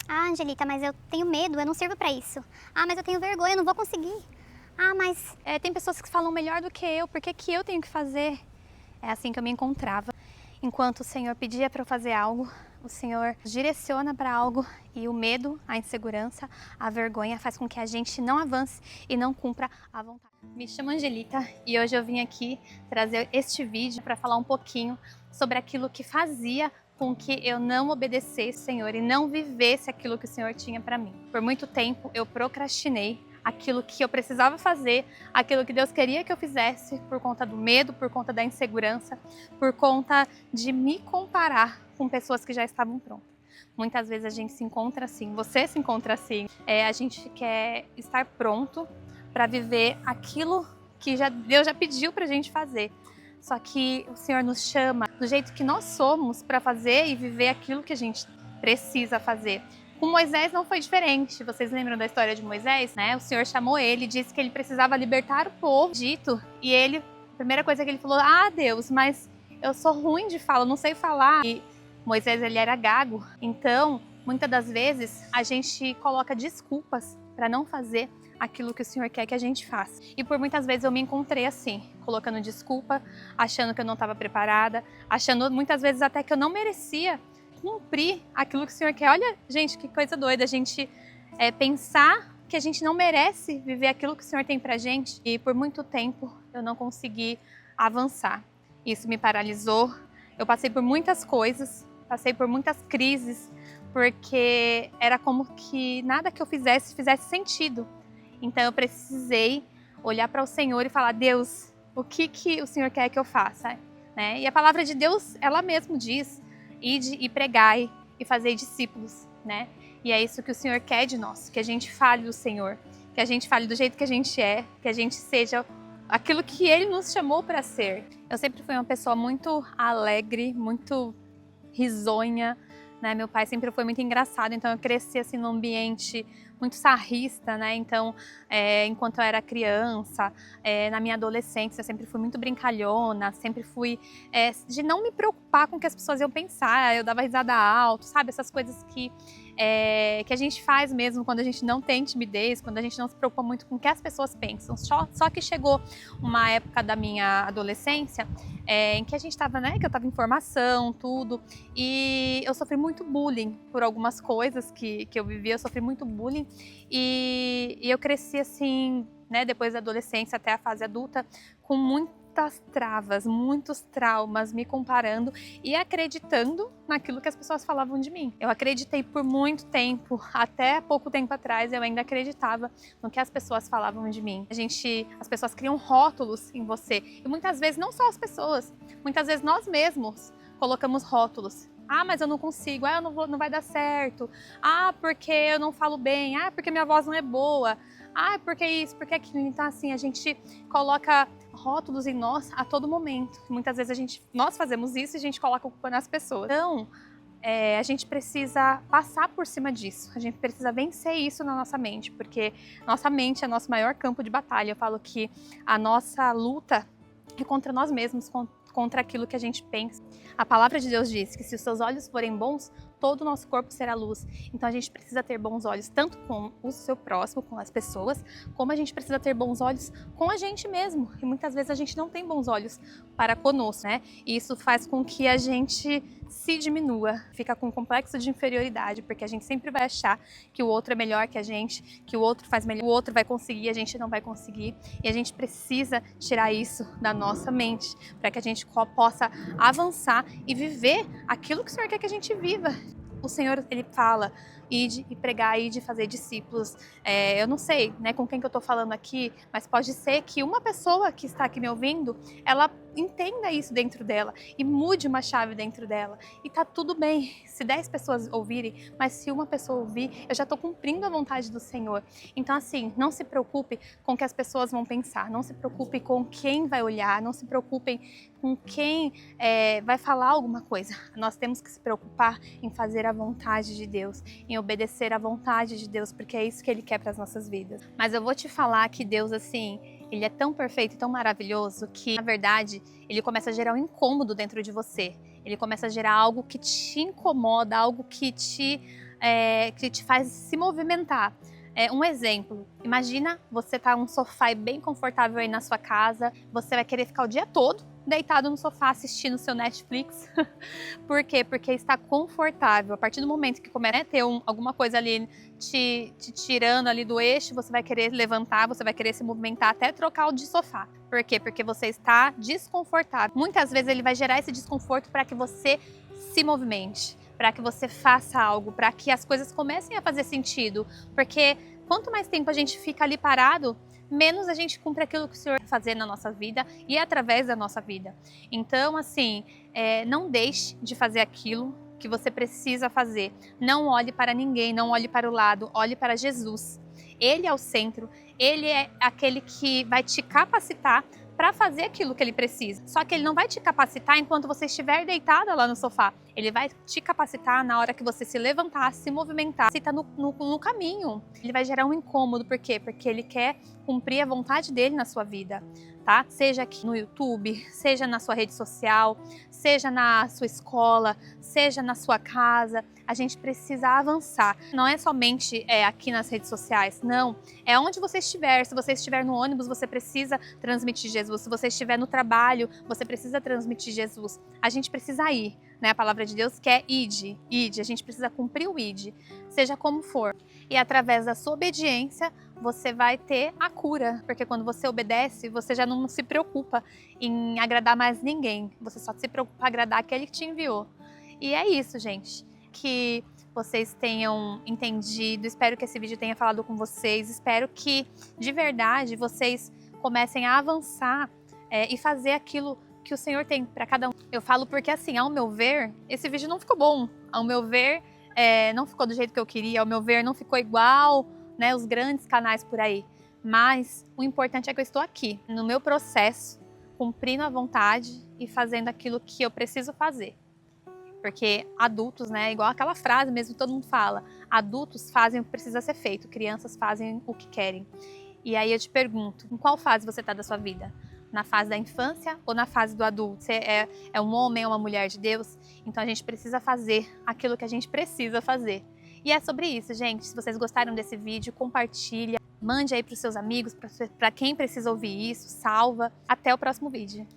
Ah, Angelita, mas eu tenho medo, eu não sirvo pra isso. Ah, mas eu tenho vergonha, eu não vou conseguir. Ah, mas Tem pessoas que falam melhor do que eu, por que que eu tenho que fazer? É assim que eu me encontrava. Enquanto o Senhor pedia para eu fazer algo, o Senhor direciona para algo e o medo, a insegurança, a vergonha faz com que a gente não avance e não cumpra a vontade. Me chamo Angelita e hoje eu vim aqui trazer este vídeo para falar um pouquinho sobre aquilo que fazia com que eu não obedecesse ao Senhor e não vivesse aquilo que o Senhor tinha para mim. Por muito tempo eu procrastinei aquilo que eu precisava fazer, aquilo que Deus queria que eu fizesse por conta do medo, por conta da insegurança, por conta de me comparar com pessoas que já estavam prontas. Muitas vezes a gente se encontra assim, você se encontra assim, a gente quer estar pronto para viver aquilo que Deus já pediu para a gente fazer. Só que o Senhor nos chama do jeito que nós somos para fazer e viver aquilo que a gente precisa fazer. Com Moisés não foi diferente. Vocês lembram da história de Moisés, né? O Senhor chamou ele, disse que ele precisava libertar o povo dito, e ele, a primeira coisa que ele falou: "Ah, Deus, mas eu sou ruim de fala, eu não sei falar". E Moisés, ele era gago. Então, muitas das vezes a gente coloca desculpas para não fazer aquilo que o Senhor quer que a gente faça. E por muitas vezes eu me encontrei assim, colocando desculpa, achando que eu não estava preparada, achando muitas vezes até que eu não merecia cumprir aquilo que o Senhor quer. Olha, gente, que coisa doida a gente pensar que a gente não merece viver aquilo que o Senhor tem pra gente. E por muito tempo eu não consegui avançar. Isso me paralisou. Eu passei por muitas coisas, passei por muitas crises, porque era como que nada que eu fizesse sentido. Então eu precisei olhar para o Senhor e falar: Deus, o que o Senhor quer que eu faça? Né? E a palavra de Deus, ela mesmo diz: ide e pregai e fazei discípulos, né? E é isso que o Senhor quer de nós, que a gente fale do Senhor, que a gente fale do jeito que a gente é, que a gente seja aquilo que Ele nos chamou para ser. Eu sempre fui uma pessoa muito alegre, muito risonha, né? Meu pai sempre foi muito engraçado, então eu cresci assim num ambiente muito sarrista, né? Então, enquanto eu era criança, na minha adolescência, eu sempre fui muito brincalhona, sempre fui de não me preocupar com o que as pessoas iam pensar. Eu dava risada alto, sabe? Essas coisas que a gente faz mesmo quando a gente não tem timidez, quando a gente não se preocupa muito com o que as pessoas pensam. Só que chegou uma época da minha adolescência em que a gente estava, né? Que eu estava em formação, tudo, e eu sofri muito bullying por algumas coisas que eu vivi. Eu sofri muito bullying e eu cresci assim, né? Depois da adolescência até a fase adulta, com muitas travas, muitos traumas, me comparando e acreditando naquilo que as pessoas falavam de mim. Eu acreditei por muito tempo, até pouco tempo atrás eu ainda acreditava no que as pessoas falavam de mim. As pessoas criam rótulos em você, e muitas vezes não só as pessoas, muitas vezes nós mesmos colocamos rótulos. Ah, mas eu não consigo. Ah, eu não vou, não vai dar certo. Ah, porque eu não falo bem. Ah, porque minha voz não é boa. Ah, porque isso, porque aquilo. Então, assim, a gente coloca rótulos em nós a todo momento. Muitas vezes nós fazemos isso e a gente coloca a culpa nas pessoas. Então, a gente precisa passar por cima disso. A gente precisa vencer isso na nossa mente, porque nossa mente é nosso maior campo de batalha. Eu falo que a nossa luta é contra nós mesmos, contra aquilo que a gente pensa. A palavra de Deus diz que se os seus olhos forem bons, todo o nosso corpo será luz. Então a gente precisa ter bons olhos tanto com o seu próximo, com as pessoas, como a gente precisa ter bons olhos com a gente mesmo. E muitas vezes a gente não tem bons olhos para conosco, né? E isso faz com que a gente se diminua, fica com um complexo de inferioridade, porque a gente sempre vai achar que o outro é melhor que a gente, que o outro faz melhor, o outro vai conseguir, a gente não vai conseguir. E a gente precisa tirar isso da nossa mente, para que a gente possa avançar e viver aquilo que o Senhor quer que a gente viva. O Senhor, Ele fala: ide e pregar, ide fazer discípulos. Eu não sei, né, com quem que eu tô falando aqui, mas pode ser que uma pessoa que está aqui me ouvindo, ela entenda isso dentro dela e mude uma chave dentro dela. E tá tudo bem se 10 pessoas ouvirem, mas se uma pessoa ouvir, eu já tô cumprindo a vontade do Senhor. Então, assim, não se preocupe com o que as pessoas vão pensar, não se preocupe com quem vai olhar, não se preocupem com quem vai falar alguma coisa. Nós temos que se preocupar em fazer a vontade de Deus, em obedecer à vontade de Deus, porque é isso que Ele quer para as nossas vidas. Mas eu vou te falar que Deus, assim, Ele é tão perfeito e tão maravilhoso que, na verdade, Ele começa a gerar um incômodo dentro de você. Ele começa a gerar algo que te incomoda, algo que te que te faz se movimentar. Um exemplo, imagina você tá num sofá bem confortável aí na sua casa, você vai querer ficar o dia todo deitado no sofá assistindo seu Netflix. Por quê? Porque está confortável. A partir do momento que começa a ter alguma coisa ali te tirando ali do eixo, você vai querer levantar, você vai querer se movimentar até trocar o de sofá. Por quê? Porque você está desconfortável. Muitas vezes ele vai gerar esse desconforto para que você se movimente, para que você faça algo, para que as coisas comecem a fazer sentido. Porque quanto mais tempo a gente fica ali parado, menos a gente cumpre aquilo que o Senhor quer fazer na nossa vida e através da nossa vida. Então, assim, não deixe de fazer aquilo que você precisa fazer. Não olhe para ninguém, não olhe para o lado, olhe para Jesus. Ele é o centro, ele é aquele que vai te capacitar para fazer aquilo que ele precisa. Só que ele não vai te capacitar enquanto você estiver deitada lá no sofá. Ele vai te capacitar na hora que você se levantar, se movimentar, se está no caminho. Ele vai gerar um incômodo, por quê? Porque ele quer cumprir a vontade dele na sua vida, tá? Seja aqui no YouTube, seja na sua rede social, seja na sua escola, seja na sua casa. A gente precisa avançar. Não é somente aqui nas redes sociais, não. É onde você estiver. Se você estiver no ônibus, você precisa transmitir Jesus. Se você estiver no trabalho, você precisa transmitir Jesus. A gente precisa ir, né? A palavra de Deus quer ide. A gente precisa cumprir o ide, seja como for. E através da sua obediência, você vai ter a cura. Porque quando você obedece, você já não se preocupa em agradar mais ninguém. Você só se preocupa em agradar aquele que te enviou. E é isso, gente. Que vocês tenham entendido, espero que esse vídeo tenha falado com vocês, espero que de verdade vocês comecem a avançar e fazer aquilo que o Senhor tem para cada um. Eu falo porque assim, ao meu ver, esse vídeo não ficou bom, ao meu ver não ficou do jeito que eu queria, ao meu ver não ficou igual, né, os grandes canais por aí, mas o importante é que eu estou aqui, no meu processo, cumprindo a vontade e fazendo aquilo que eu preciso fazer. Porque adultos, né, igual aquela frase mesmo que todo mundo fala, adultos fazem o que precisa ser feito, crianças fazem o que querem. E aí eu te pergunto, em qual fase você está da sua vida? Na fase da infância ou na fase do adulto? Você é um homem ou uma mulher de Deus? Então a gente precisa fazer aquilo que a gente precisa fazer. E é sobre isso, gente. Se vocês gostaram desse vídeo, compartilha, mande aí para os seus amigos, para quem precisa ouvir isso, salva. Até o próximo vídeo.